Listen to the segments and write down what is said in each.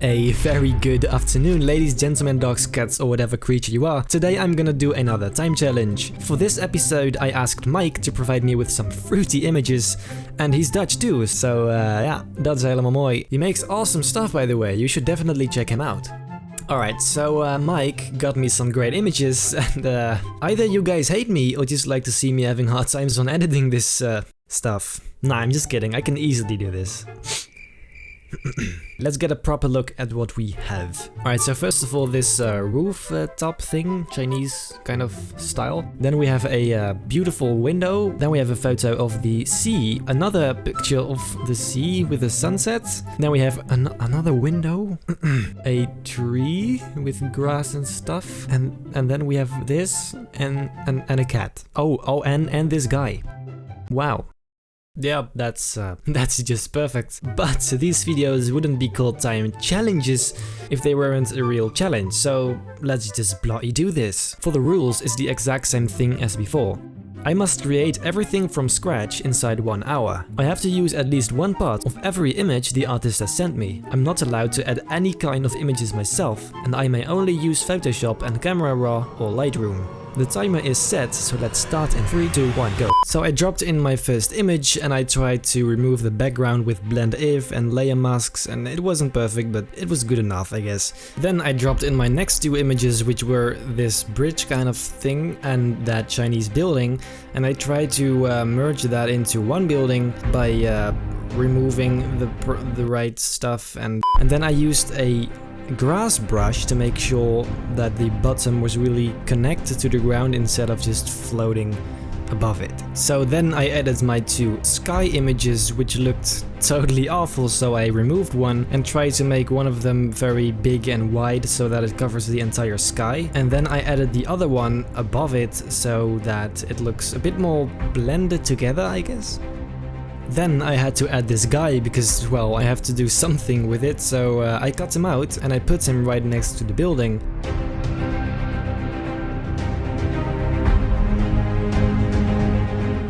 A very good afternoon, ladies, gentlemen, dogs, cats, or whatever creature you are. Today I'm gonna do another time challenge. For this episode I asked Mike to provide me with some fruity images, and he's Dutch too, so ja, dat is helemaal mooi. He makes awesome stuff, by the way, you should definitely check him out. Alright, so Mike got me some great images, and either you guys hate me or just like to see me having hard times on editing this stuff. Nah, I'm just kidding, I can easily do this. Let's get a proper look at what we have. Alright, so first of all, this roof top thing, Chinese kind of style. Then we have a beautiful window. Then we have a photo of the sea, another picture of the sea with the sunset. Then we have another window, a tree with grass and stuff. And then we have this and a cat. Oh, and this guy. Wow. Yeah, that's just perfect. But these videos wouldn't be called time challenges if they weren't a real challenge, so let's just bloody do this. For the rules, it's the exact same thing as before. I must create everything from scratch inside 1 hour. I have to use at least one part of every image the artist has sent me. I'm not allowed to add any kind of images myself, and I may only use Photoshop and Camera Raw or Lightroom. The timer is set, so let's start in 3, 2, 1, go. So I dropped in my first image and I tried to remove the background with blend if and layer masks, and it wasn't perfect, but it was good enough, I guess. Then I dropped in my next 2 images, which were this bridge kind of thing and that Chinese building, and I tried to merge that into one building by removing the right stuff, and then I used a grass brush to make sure that the bottom was really connected to the ground instead of just floating above it. So then I added my 2 sky images, which looked totally awful, so I removed one and tried to make one of them very big and wide so that it covers the entire sky, and then I added the other one above it so that it looks a bit more blended together, I guess. Then I had to add this guy because, well, I have to do something with it, so I cut him out and I put him right next to the building.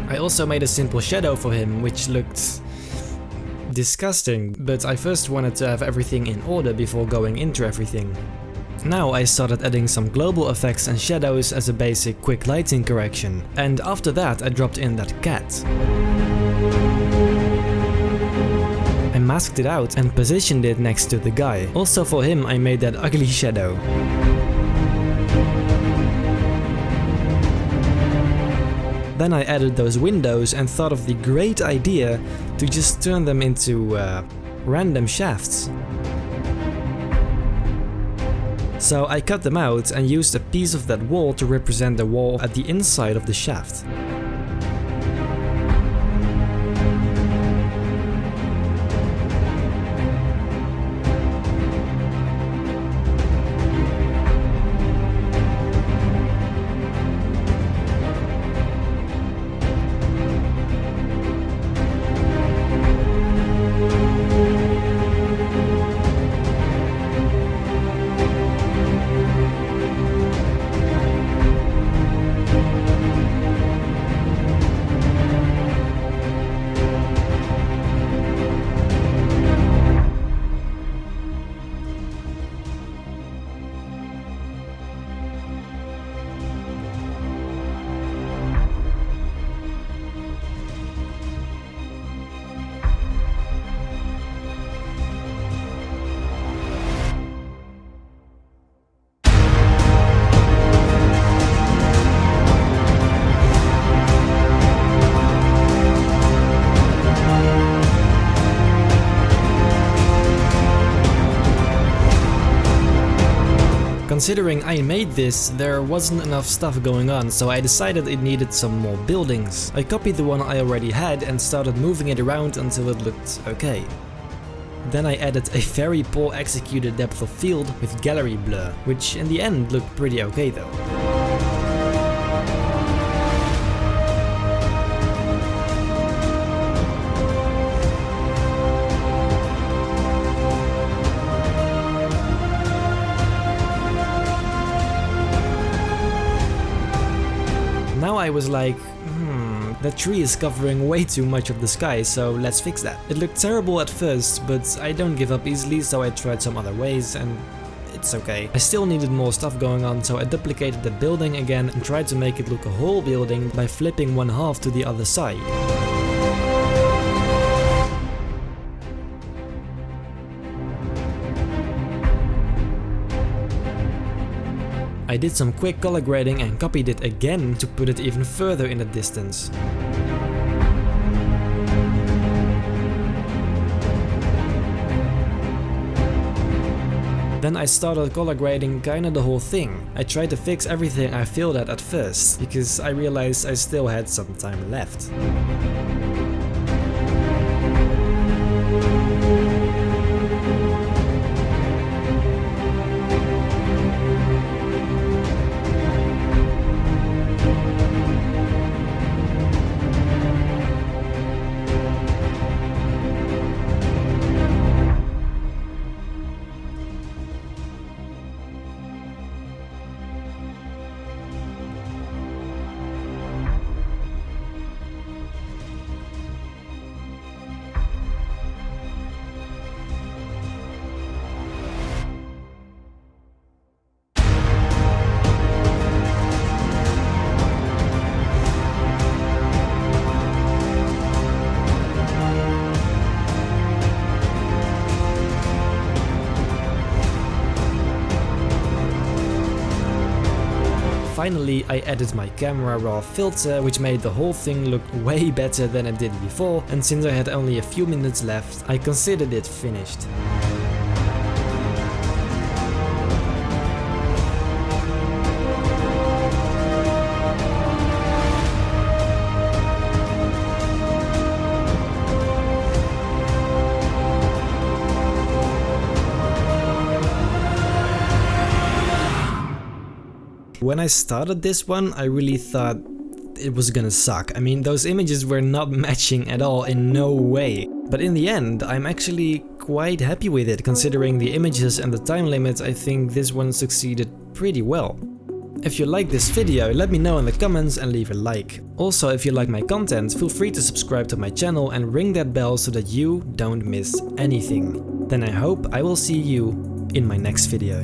I also made a simple shadow for him, which looked disgusting, but I first wanted to have everything in order before going into everything. Now I started adding some global effects and shadows as a basic quick lighting correction, and after that I dropped in that cat. I masked it out and positioned it next to the guy. Also for him I made that ugly shadow. Then I added those windows and thought of the great idea to just turn them into random shafts. So I cut them out and used a piece of that wall to represent the wall at the inside of the shaft. Considering I made this, there wasn't enough stuff going on, so I decided it needed some more buildings. I copied the one I already had and started moving it around until it looked okay. Then I added a very poor executed depth of field with gallery blur, which in the end looked pretty okay though. Now I was like, That tree is covering way too much of the sky, so let's fix that. It looked terrible at first, but I don't give up easily, so I tried some other ways and it's okay. I still needed more stuff going on, so I duplicated the building again and tried to make it look a whole building by flipping one half to the other side. I did some quick color grading and copied it again to put it even further in the distance. Then I started color grading kinda the whole thing. I tried to fix everything I failed at first, because I realized I still had some time left. Finally, I added my camera raw filter, which made the whole thing look way better than it did before, and since I had only a few minutes left, I considered it finished. When I started this one, I really thought it was gonna suck. I mean, those images were not matching at all, in no way. But in the end, I'm actually quite happy with it, considering the images and the time limit. I think this one succeeded pretty well. If you like this video, let me know in the comments and leave a like. Also, if you like my content, feel free to subscribe to my channel and ring that bell so that you don't miss anything. Then I hope I will see you in my next video.